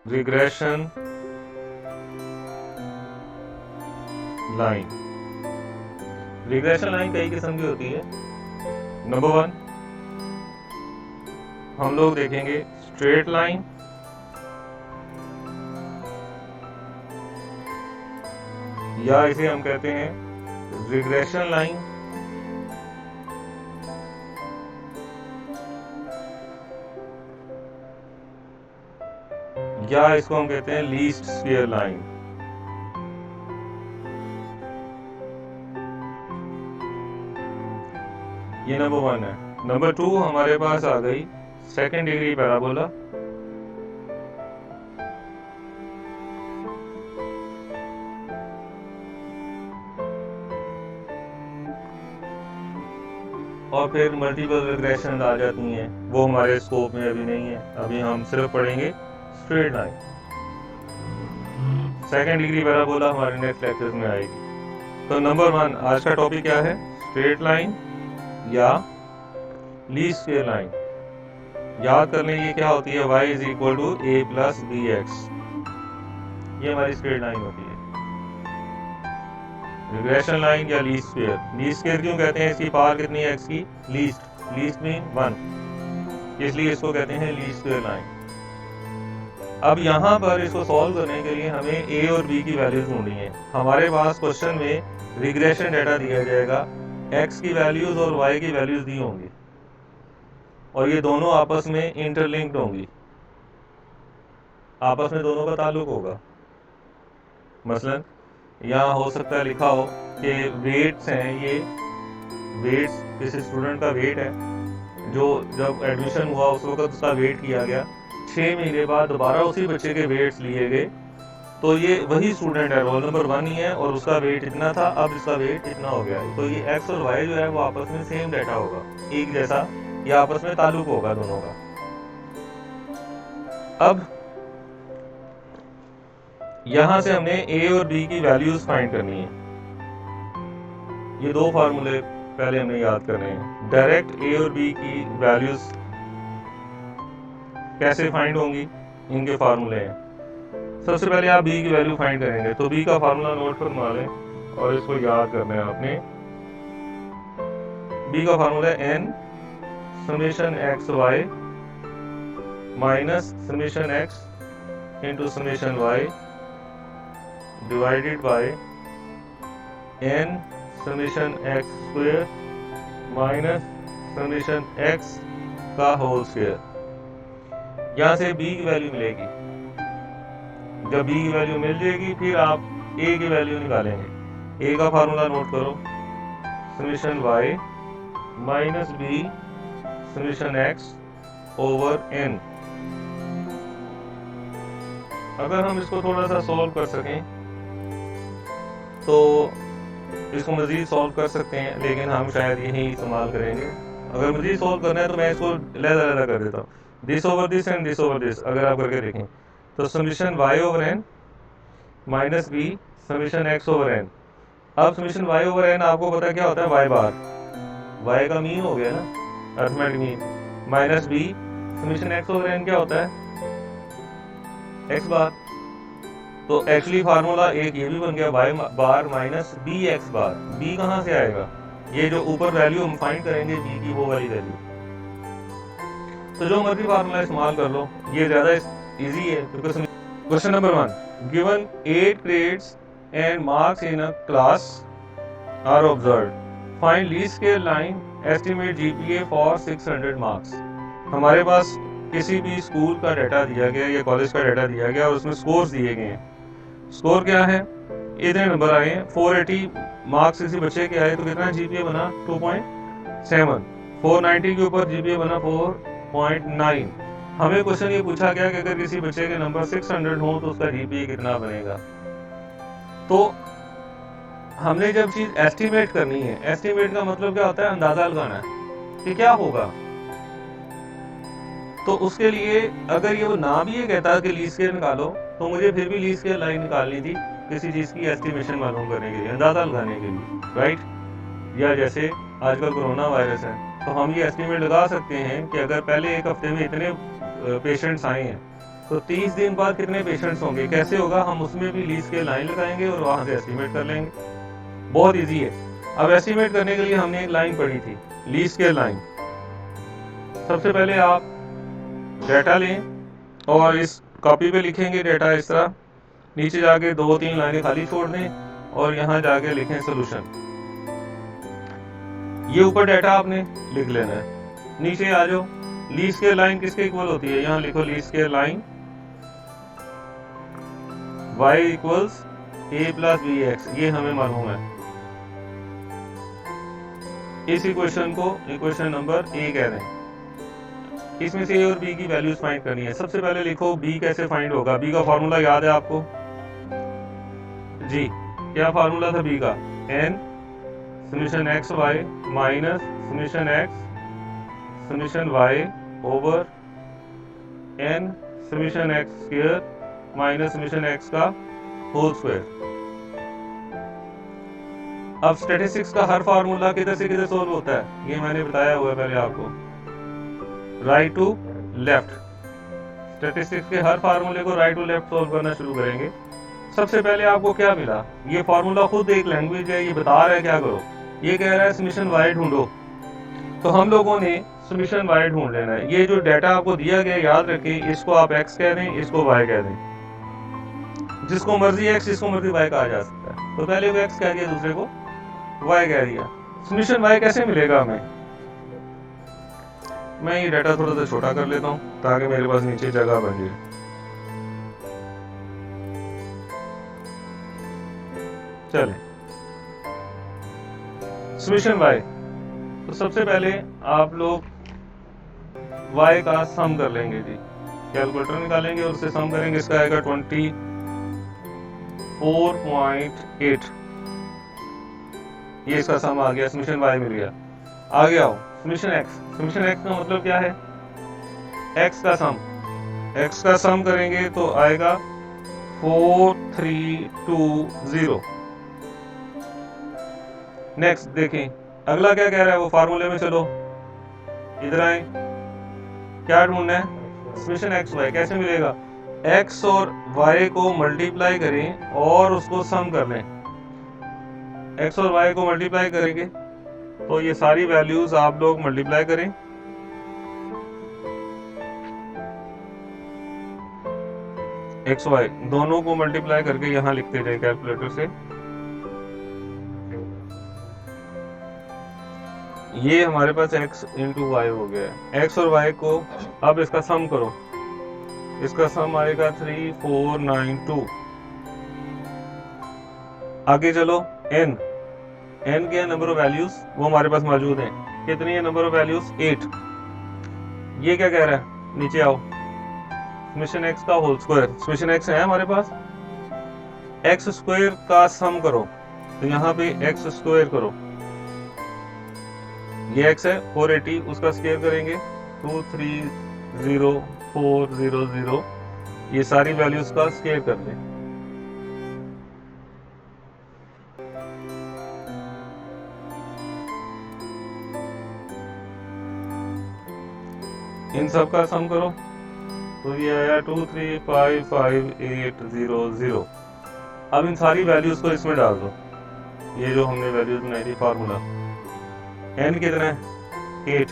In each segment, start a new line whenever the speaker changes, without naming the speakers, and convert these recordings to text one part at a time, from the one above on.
Regression line. Regression line कई किस्म की होती है। नंबर 1 हम लोग देखेंगे स्ट्रेट लाइन, या इसे हम कहते हैं रिग्रेशन लाइन, या इसको हम कहते हैं लीस्ट स्क्वायर लाइन। ये नंबर 1 है। नंबर 2 हमारे पास आ गई सेकेंड डिग्री पैराबोला, और फिर मल्टीपल रिग्रेशन आ जाती हैं। वो हमारे स्कोप में अभी नहीं है, अभी हम सिर्फ पढ़ेंगे straight line. Second degree parabola हमारे नेक्स्ट लेक्चर में आएगी। तो नंबर 1 आज का टॉपिक क्या है? स्ट्रेट लाइन या लीस्ट स्क्वायर लाइन। याद कर लें ये क्या होती है, y is equal to a plus B X. ये हमारी स्ट्रेट लाइन होती है। रिग्रेशन लाइन या लीस्ट स्क्वायर। लीस्ट स्क्वायर क्यों कहते हैं? इसकी पावर कितनी है x की? लीस्ट मीन 1, इसलिए इसको कहते हैं लीस्ट स्क्वायर लाइन। अब यहाँ पर इसको सॉल्व करने के लिए हमें a और b की वैल्यूज ढूंढनी है। हमारे पास क्वेश्चन में रिग्रेशन डाटा दिया जाएगा, x की वैल्यूज और y की वैल्यूज दी होंगी, और ये दोनों आपस में इंटरलिंक्ड होंगी, आपस में दोनों का ताल्लुक होगा। मसलन यहाँ हो सकता है लिखा हो कि वेट्स हैं, ये वेट्स किसी स्टूडेंट का वेट है जो जब एडमिशन हुआ उस वक्त उसका वेट किया गया, 6 महीने बाद दोबारा उसी बच्चे के वेट्स लिए गए, तो ये वही स्टूडेंट है, रोल नंबर 1 ही है और उसका वेट इतना था, अब इसका वेट इतना हो गया है। तो ये एक्स और वाई जो है वो आपस में सेम डाटा होगा, एक जैसा, या आपस में ताल्लुक होगा दोनों का। अब यहां से हमने a और b की वैल्यूज फाइंड करनी है। ये दो फार्मूले पहले हमें याद करने हैं। डायरेक्ट a और b की वैल्यूज कैसे फाइंड होंगी, इनके फार्मूले हैं। सबसे पहले आप b की वैल्यू फाइंड करेंगे, तो b का फार्मूला नोट फरमा लें और इसको याद करना है आपने। b का फार्मूला है n summation X Y minus summation X into summation Y divided by n summation x square minus summation x का होल स्क्वायर। यहाँ से b की वैल्यू मिलेगी। जब b की वैल्यू मिल जाएगी फिर आप a की वैल्यू निकालेंगे। a का फार्मूला नोट करो, summation y minus b summation x over n। अगर हम इसको थोड़ा सा सॉल्व कर सकें तो इसको मजीद सॉल्व कर सकते हैं, लेकिन हम शायद यही इस्तेमाल करेंगे। अगर मजीद सॉल्व करना है तो मैं इसको लहदा कर देता हूँ, this over this and this over this. अगर आप करके देखें तो summation y over n minus b summation x over n। अब समीशन y ओवर n आपको पता है क्या होता है, y बार, y का मीन हो गया ना, arithmetic mean, minus b summation x over n क्या होता है, x बार। तो एक्चुअली फार्मूला एक ये भी बन गया, y बार माइनस बी एक्स बार। b कहाँ से आएगा? ये जो ऊपर वैल्यू हम फाइंड करेंगे b की, वो वाली वैल्यू। तो जो मर्जी फार्मूला इस्तेमाल कर लो, ये ज्यादा इजी है। Question number 1, given 8 grades and marks in a class are observed, find least square line, estimate GPA for 600 marks। हमारे पास किसी भी स्कूल का डाटा दिया गया या कॉलेज का डाटा दिया गया और उसमें स्कोर्स दिए गए हैं। स्कोर क्या है, इतने नंबर आए हैं, 480 मार्क्स किसी बच्चे के आए तो कितना जीपीए बना 2.7, 490 के ऊपर जीपीए बना 4.9। हमें क्वेश्चन ये पूछा गया कि अगर किसी बच्चे के नंबर 600 हो तो उसका जीपीए कितना बनेगा। तो हमने जब चीज एस्टिमेट करनी है, एस्टिमेट का मतलब क्या होता है, अंदाजा लगाना है कि क्या होगा। तो उसके लिए अगर ये वो ना भी ये कहता कि लीस्ट स्क्वायर निकालो, तो मुझे फिर भी लीस्ट स्क्वायर लाइन निकालनी थी किसी चीज की एस्टिमेशन मालूम करने के लिए, अंदाजा लगाने के लिए, राइट। या जैसे आजकल कोरोना वायरस है तो हम ये एस्टिमेट लगा सकते हैं कि अगर पहले एक हफ्ते में इतने पेशेंट्स आए हैं तो 30 दिन बाद कितने पेशेंट्स होंगे, कैसे होगा, हम उसमें भी लीज स्केल लाइन लगाएंगे और वहां से एस्टिमेट कर लेंगे। बहुत इजी है। अब एस्टिमेट करने के लिए हमने एक लाइन पढ़ी थी, लीज स्केल लाइन। सबसे पहले आप डेटा लें और इस कॉपी पे लिखेंगे डेटा इस तरह, नीचे जाके 2-3 लाइनें खाली छोड़ दें और यहाँ जाके लिखें सोल्यूशन। ये ऊपर डेटा आपने लिख लेना है। नीचे आ जाओ, लीज स्केल लाइन किसके इक्वल होती है, यहाँ लिखो least square line y equals a plus B X, ये हमें मालूम है। इस इक्वेशन को इक्वेशन नंबर ए कह रहे हैं। इसमें से a और b की वैल्यूज फाइंड करनी है। सबसे पहले लिखो b कैसे फाइंड होगा। b का फॉर्मूला याद है आपको जी, क्या फॉर्मूला था b का, n summation X Y minus summation X summation Y over n summation X square minus summation X का होल स्क्वायर। अब स्टैटिस्टिक्स का हर फार्मूला किधर से किधर सोल्व होता है, ये मैंने बताया हुआ है पहले आपको, राइट टू लेफ्ट। स्टैटिस्टिक्स के हर फार्मूले को राइट टू लेफ्ट सोल्व करना शुरू करेंगे। सबसे पहले आपको क्या मिला, ये फार्मूला खुद एक लैंग्वेज है, ये बता रहा है क्या करो, ये कह रहा है समेशन वाई ढूंढो। तो हम लोगों ने समेशन वाई ढूंढ लेना है। ये जो डाटा आपको दिया गया याद रखें, इसको आप एक्स कह दें, इसको वाई कह दें, जिसको मर्जी एक्स जिसको मर्जी वाई कहा जा सकता है। तो पहले को एक्स कह दिया, दूसरे को वाई कह दिया। समेशन वाई कैसे मिलेगा हमें, मैं ये डाटा थोड़ा सा छोटा कर लेता हूं ताकि मेरे पास नीचे जगह बन जाए। चले समेशन वाई, तो सबसे पहले आप लोग y का सम कर लेंगे जी, कैलकुलेटर निकालेंगे और उससे सम करेंगे, इसका आएगा 24.8। ये इसका सम आ गया, समेशन y मिल गया। आगे आओ समेशन x। समेशन x का मतलब क्या है, x का सम। x का सम करेंगे तो आएगा 4320। नेक्स्ट देखें अगला क्या कह रहा है, वो फार्मूले में चलो, इधर आए, क्या ढूंढना है, समेशन एक्स वाई। कैसे मिलेगा, x और y को मल्टीप्लाई करें और उसको सम कर लें। x और y को मल्टीप्लाई करेंगे तो ये सारी वैल्यूज आप लोग मल्टीप्लाई करें। x y दोनों को मल्टीप्लाई करके यहां लिखते जाए कैलकुलेटर से। ये हमारे पास x इंटू वाई हो गया है। x और y को अब इसका सम करो, इसका सम आएगा 3492। आगे चलो n के नंबर ऑफ वैल्यूज वो हमारे पास मौजूद हैं। कितनी है नंबर ऑफ वैल्यूज, 8। ये क्या कह रहा है, नीचे आओ, समेशन x का होल स्क्वायर। समेशन x है हमारे पास, x स्क्वायर का सम करो, तो यहाँ पे x स्क्वायर करो, ये x है 480, उसका स्क्वायर करेंगे 230400। ये सारी वैल्यूज का स्क्वायर कर लें। इन सब का सम करो तो ये आया 2355,800। अब इन सारी वैल्यूज को इसमें डाल दो, ये जो हमने वैल्यूज बनाई थी फार्मूला। n कितना है, 8।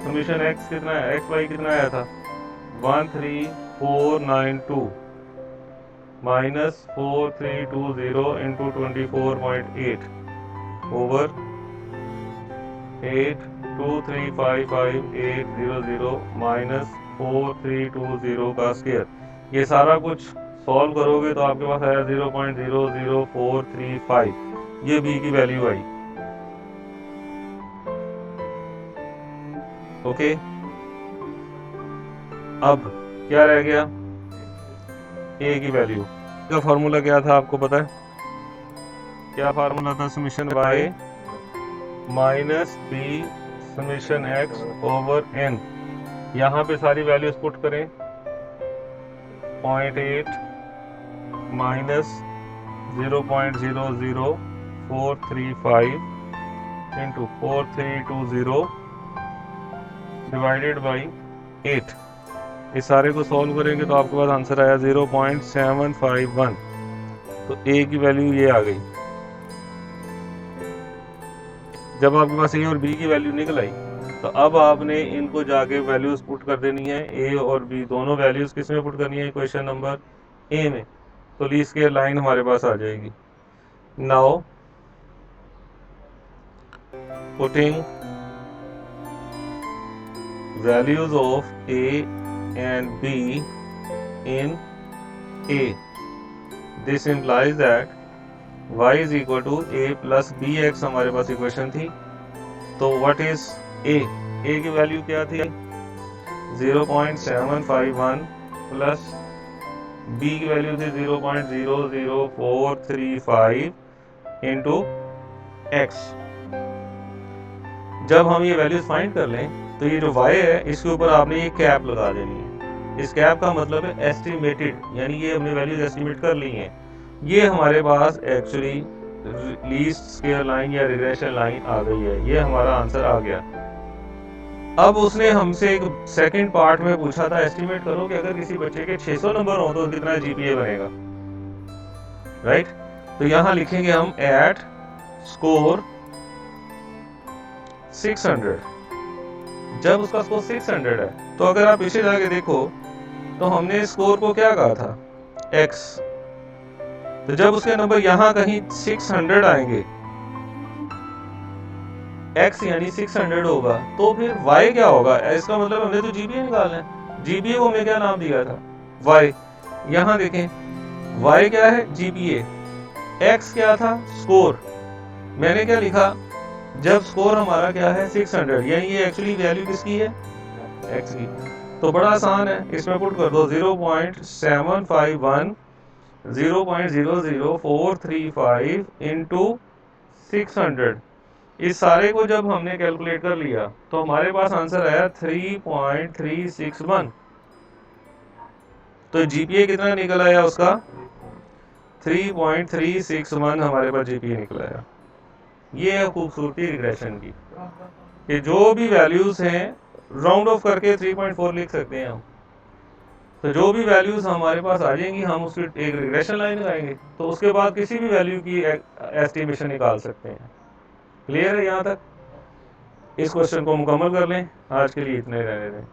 समेशन x कितना है, x y कितना आया था, 13492 माइनस 4320 इंटू 24.8 ओवर 82355,800 माइनस 4320 का स्क्वायर। ये सारा कुछ सॉल्व करोगे तो आपके पास आया 0.00435। ये b की वैल्यू आई। ओके, अब क्या रह गया, a की वैल्यू का फॉर्मूला क्या था आपको पता है, क्या फार्मूला था, summation y minus b summation x over n। यहाँ पे सारी वैल्यूज पुट करें, 0.8 माइनस 0.00435 इंटू 4320 डिवाइडेड बाई 8। इस सारे को सॉल्व करेंगे तो आपके पास आंसर आया 0.751। तो ए की वैल्यू ये आ गई। जब आपके पास ए और बी की वैल्यू निकल आई तो अब आपने इनको जाके वैल्यूज पुट कर देनी है। ए और बी दोनों वैल्यूज किस में पुट करनी है? क्वेश्चन नंबर ए में। तो लीस्ट स्क्वायर लाइन हमारे पास आ जाएगी। Now putting values of A and B in A, this implies that y is equal to a plus bx हमारे पास इक्वेशन थी। तो what is a? a की वैल्यू क्या थी? 0.751 प्लस b की वैल्यू थी 0.00435 इंटू x। जब हम ये वैल्यूज फाइंड कर लें तो ये जो y है इसके ऊपर आपने ये कैप लगा देनी है। इस कैप का मतलब है एस्टिमेटेड, यानी ये हमने वैल्यूज एस्टिमेट कर ली हैं। ये हमारे पास एक्चुअली लीस्ट स्क्वायर लाइन या रिग्रेशन लाइन आ गई है। ये हमारा आंसर आ गया। अब उसने हमसे एक सेकंड पार्ट में पूछा था एस्टिमेट करो कि अगर किसी बच्चे के 600 नंबर हो तो कितना जीपीए बनेगा, राइट? तो यहां लिखेंगे हम एट स्कोर 600। जब उसका स्कोर 600 है तो अगर आप पीछे जाके देखो तो हमने स्कोर को क्या कहा था? x। तो जब उसके नंबर यहां कहीं 600 आएंगे, x यानी 600 होगा, तो फिर y क्या होगा? इसका मतलब हमने तो जीपीए निकालना है। जीपीए को हमने क्या नाम दिया था? y। यहां देखें y क्या है? जीपीए। x क्या था? स्कोर। मैंने क्या लिखा? जब स्कोर हमारा क्या है? 600, यानी ये एक्चुअली वैल्यू किसकी है? x की। तो बड़ा आसान है, इसमें पुट कर दो 0.751 0.00435 इंटू 600। इस सारे को जब हमने कैलकुलेट कर लिया तो हमारे पास आंसर आया 3.361। तो जीपीए कितना निकल आया उसका? 3.361 हमारे पास जीपीए निकल आया। ये है खूबसूरती रिग्रेशन की कि जो भी वैल्यूज हैं राउंड ऑफ करके 3.4 लिख सकते हैं हम। तो जो भी वैल्यूज हमारे पास आ जाएंगी हम उसकी एक रिग्रेशन लाइन लगाएंगे, तो उसके बाद किसी भी वैल्यू की एस्टिमेशन निकाल सकते हैं। क्लियर है यहाँ तक? इस क्वेश्चन को मुकम्मल कर लें। आज के लिए इतने रहने दें।